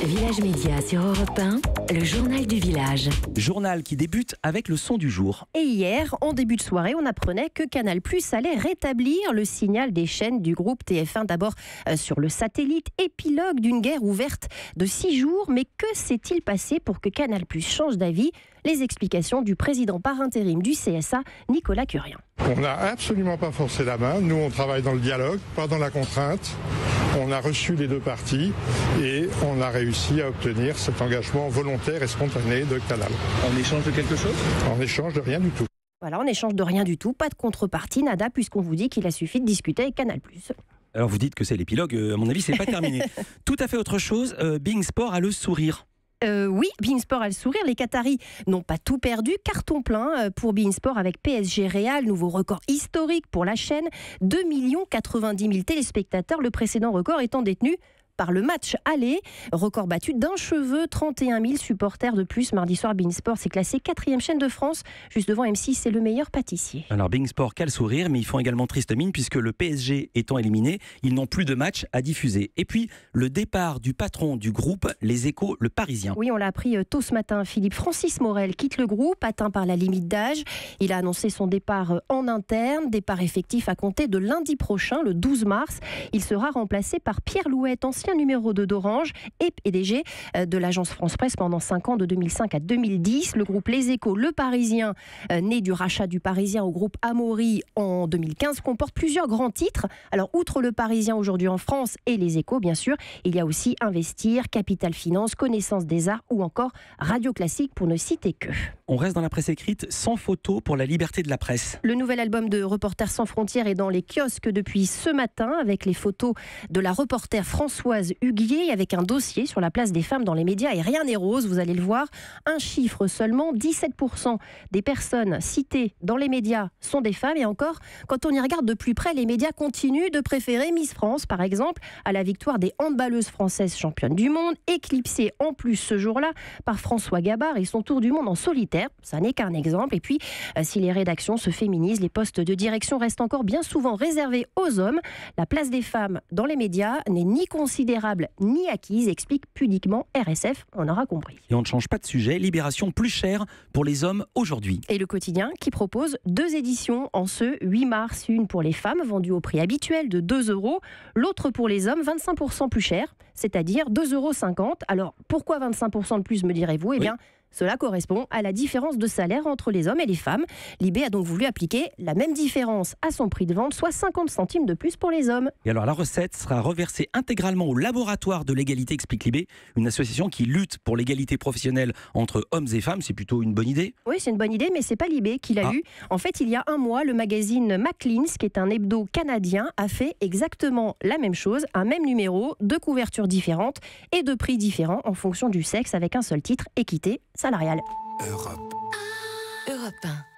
Village Média sur Europe 1, le journal du village. Journal qui débute avec le son du jour. Et hier, en début de soirée, on apprenait que Canal+ allait rétablir le signal des chaînes du groupe TF1. D'abord sur le satellite, épilogue d'une guerre ouverte de 6 jours. Mais que s'est-il passé pour que Canal+ change d'avis? Les explications du président par intérim du CSA, Nicolas Curien. On n'a absolument pas forcé la main. Nous, on travaille dans le dialogue, pas dans la contrainte. On a reçu les deux parties et on a réussi à obtenir cet engagement volontaire et spontané de Canal. En échange de quelque chose? En échange de rien du tout. Voilà, en échange de rien du tout, pas de contrepartie, nada, puisqu'on vous dit qu'il a suffi de discuter avec Canal+. Alors vous dites que c'est l'épilogue, à mon avis c'est pas terminé. Tout à fait autre chose, beIN Sport a le sourire. Oui, beIN Sport a le sourire. Les Qataris n'ont pas tout perdu. Carton plein pour beIN Sport avec PSG Real. Nouveau record historique pour la chaîne. 2 090 000 téléspectateurs. Le précédent record étant détenu par le match aller. Record battu d'un cheveu. 31 000 supporters de plus. Mardi soir, beIN Sport s'est classé 4e chaîne de France. Juste devant M6, c'est le meilleur pâtissier. Alors beIN Sport qu'a le sourire, mais ils font également triste mine puisque le PSG étant éliminé, ils n'ont plus de match à diffuser. Et puis, le départ du patron du groupe Les Échos, le Parisien. Oui, on l'a appris tôt ce matin. Philippe Francis Morel quitte le groupe, atteint par la limite d'âge. Il a annoncé son départ en interne. Départ effectif à compter de lundi prochain, le 12 mars. Il sera remplacé par Pierre Louette, ancien numéro 2 d'Orange et PDG de l'agence France Presse pendant 5 ans, de 2005 à 2010. Le groupe Les Échos, le Parisien, né du rachat du Parisien au groupe Amaury en 2015, comporte plusieurs grands titres. Alors, outre le Parisien aujourd'hui en France et Les Échos, bien sûr, il y a aussi Investir, Capital Finance, Connaissance des Arts ou encore Radio Classique, pour ne citer que. On reste dans la presse écrite, sans photo pour la liberté de la presse. Le nouvel album de Reporters sans frontières est dans les kiosques depuis ce matin, avec les photos de la reporter Françoise Huguier, avec un dossier sur la place des femmes dans les médias. Et rien n'est rose, vous allez le voir. Un chiffre seulement, 17% des personnes citées dans les médias sont des femmes. Et encore, quand on y regarde de plus près, les médias continuent de préférer Miss France, par exemple, à la victoire des handballeuses françaises championnes du monde, éclipsée en plus ce jour-là par François Gabard et son tour du monde en solitaire. Ça n'est qu'un exemple. Et puis, si les rédactions se féminisent, les postes de direction restent encore bien souvent réservés aux hommes. La place des femmes dans les médias n'est ni considérable ni acquise, explique pudiquement RSF. On aura compris. Et on ne change pas de sujet. Libération plus chère pour les hommes aujourd'hui. Et le quotidien qui propose 2 éditions en ce 8 mars. Une pour les femmes, vendue au prix habituel de 2 €. L'autre pour les hommes, 25% plus cher, c'est-à-dire 2,50 €. Alors, pourquoi 25% de plus, me direz-vous? Eh bien, cela correspond à la différence de salaire entre les hommes et les femmes. Libé a donc voulu appliquer la même différence à son prix de vente, soit 50 centimes de plus pour les hommes. Et alors la recette sera reversée intégralement au laboratoire de l'égalité, explique Libé, une association qui lutte pour l'égalité professionnelle entre hommes et femmes. C'est plutôt une bonne idée? Oui, c'est une bonne idée, mais c'est pas Libé qui l'a eu. En fait, il y a un mois, le magazine Maclean's, qui est un hebdo canadien, a fait exactement la même chose, un même numéro, 2 couvertures différentes et 2 prix différents en fonction du sexe, avec un seul titre, équité salariale. Europe 1.